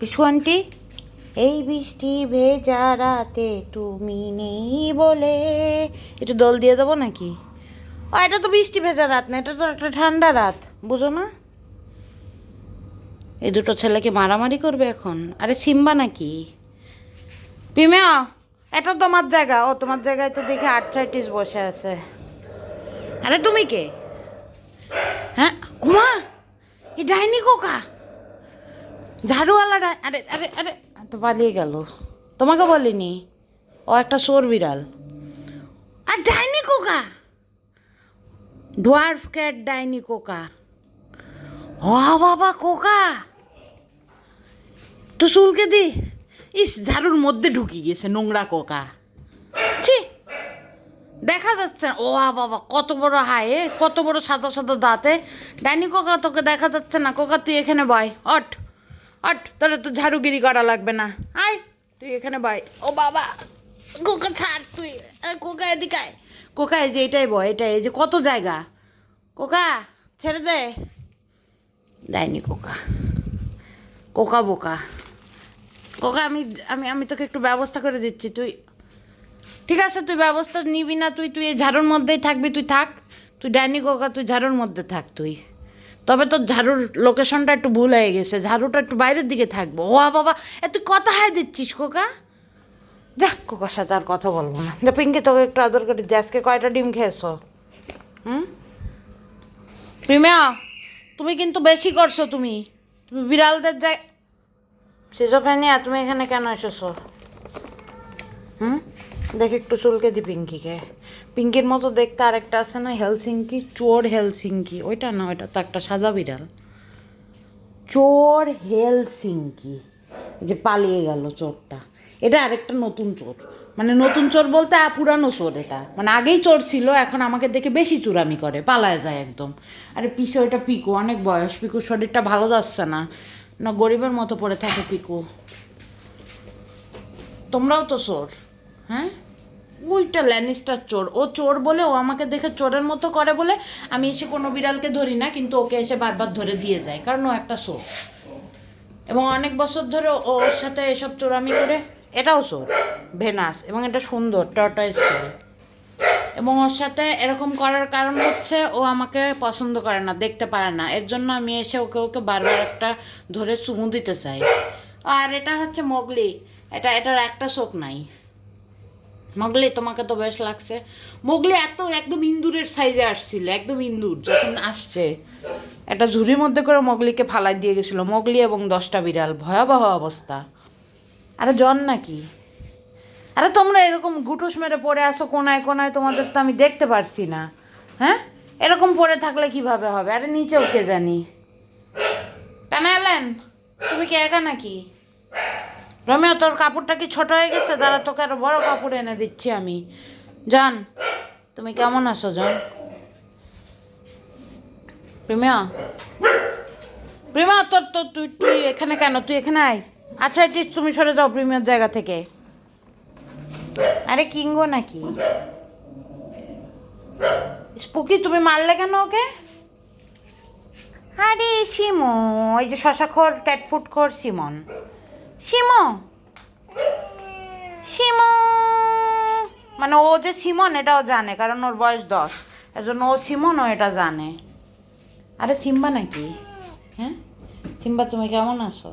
পিসু aunty, এই বৃষ্টি ভেজা রাতে তুমি নেই বলে, একটু দোল দিয়ে দেবো নাকি? ও এটা তো বৃষ্টি ভেজা রাত না, এটা তো একটা ঠান্ডা রাত, বুঝো না? এই দুটো ছেলেকে মারামারি করবে এখন। আরে সিম্বা নাকি? পিমিয়া, এটা তোমার জায়গা। ও তোমার জায়গায় তো দেখি আর্থ্রাইটিস বসে আছে। আরে তুমি কে? হ্যাঁ ঘুমা, এই ডাইনি কোকা ঝাড়ুওয়ালা আরে আরে আরে তো পালিয়ে গেল। তোমাকে বলিনি? ও একটা চোর বিড়াল। আর ডাইনি কোকা, ডোয়ার্ফ ক্যাট ডাইনি কোকা। ও বাবা কোকা, তো চুলকে দি। ইস, ঝাড়ুর মধ্যে ঢুকি গেছে নোংরা কোকা। ছি, দেখা যাচ্ছে না। ও বাবা কত বড় হায়, কত বড় সাদা সাদা দাঁতে। ডাইনি কোকা তোকে দেখা যাচ্ছে না। কোকা তুই এখানে বয়, অট অট, তাহলে তো ঝাড়ুগিরি করা লাগবে না। আয় তুই এখানে বয়। ও বাবা কোকা ছাড় তুই। কোকা এদিকে আয়। কোকা এই যে এটাই বয়, এটাই, এই যে কত জায়গা। কোকা ছেড়ে দে। দেয়নি কোকা, কোকা বোকা। কোকা আমি আমি আমি তোকে একটু ব্যবস্থা করে দিচ্ছি। তুই ঠিক আছে, তুই ব্যবস্থা নিবি না, তুই তুই এই ঝাড়ুর মধ্যেই থাকবি। তুই থাক, তুই ডাইনি কোকা, তুই ঝাড়ুর মধ্যে থাক তুই। তবে তোর ঝাড়ুর লোকেশনটা একটু ভুল হয়ে গেছে, ঝাড়ুটা একটু বাইরের দিকে থাকবো। ও বাবা, তুই কথা হাই দিচ্ছিস কোকা। যা, কোকার সাথে আর কথা বলবো না। যা পিঙ্কি, তোকে একটু আদর করে দিই। আজকে কয়টা ডিম খেয়েছো? হুম প্রিমিয়া, তুমি কিন্তু বেশি করছো। তুমি তুমি বিড়ালদের যাই সিজোফ্রেনিয়া, তুমি এখানে কেন এসেছো? দেখ একটু চুলকে দি পিঙ্কিকে। পিঙ্কির মতো দেখতে আরেকটা আছে না, হেলসিঙ্কি, চোর হেলসিঙ্কি। ওইটা না, ওইটা তো একটা সাদা বিড়াল। চোর হেলসিঙ্কি, এই যে পালিয়ে গেল চোরটা। এটা আরেকটা নতুন চোর। মানে নতুন চোর বলতে পুরানো চোর। এটা মানে আগেই চোর ছিল, এখন আমাকে দেখে বেশি চুরামি করে, পালায় যায় একদম। আরে পিছে ওইটা পিকু, অনেক বয়স। পিকুর শরীরটা ভালো যাচ্ছে না, না গরিবের মতো পড়ে থাকে পিকু। তোমরাও তো চোর। হ্যাঁ, ওইটা ল্যানিস্টার চোর। ও চোর বলে, ও আমাকে দেখে চোরের মতো করে বলে আমি এসে কোনো বিড়ালকে ধরি না, কিন্তু ওকে এসে বারবার ধরে দিয়ে যায়, কারণ ও একটা চোর। এবং অনেক বছর ধরে ওর সাথে এসব চোরামি করে। এটাও চোর, ভেনাস, এবং এটা সুন্দর টর্টয়েস টেল। এবং ওর সাথে এরকম করার কারণ হচ্ছে ও আমাকে পছন্দ করে না, দেখতে পারে না, এর জন্য আমি এসে ওকে ওকে বারবার একটা ধরে চুমু দিতে চাই। আর এটা হচ্ছে মোগলি। এটার একটা চোখ নাই। মোগলি, তোমাকে তো বেশ লাগছে। মোগলি এত একদম ইন্দুরের সাইজে আসছিল, একদম ইন্দুর যখন আসছে। একটা ঝুড়ির মধ্যে করে মোগলিকে ফালাই দিয়ে গেছিলো, মোগলি এবং 10টা বিড়াল। ভয়াবহ অবস্থা। আরে জন নাকি? আরে তোমরা এরকম গুটুস মেরে পড়ে আসো কোনায় কোনায়, তোমাদের তো আমি দেখতে পারছি না। হ্যাঁ, এরকম পড়ে থাকলে কিভাবে হবে? আরে নিচেও কে জানি। কেন এলেন? তুমি কি একা নাকি? রমিও, তোর কাপড়টা কি ছোট হয়ে গেছে? দাঁড়া, তোকে আরো বড় কাপড় এনে দিচ্ছি আমি। জন, তুমি কেমন আছো জন? প্রিমিয়া, প্রিমিয়া, তোর তো তুই তুই এখানে কেন? তুই এখানে আয়। আচ্ছা এটি তুমি সরে যাও প্রিমিয়ার জায়গা থেকে। আরে কিঙ্গো নাকি? স্পুকি, তুমি মারলে কেন ওকে? আরে সিমো, ওই যে শশাখোর ক্যাটফুডখোর সিমন। সিমো, সিমো, মানে ও যে সিমন এটাও জানে, কারণ ওর বয়স 10, এর জন্য ও সিমন, ও এটা জানে। আরে সিম্বা নাকি? হ্যাঁ সিম্বা, তুমি কেমন আছো?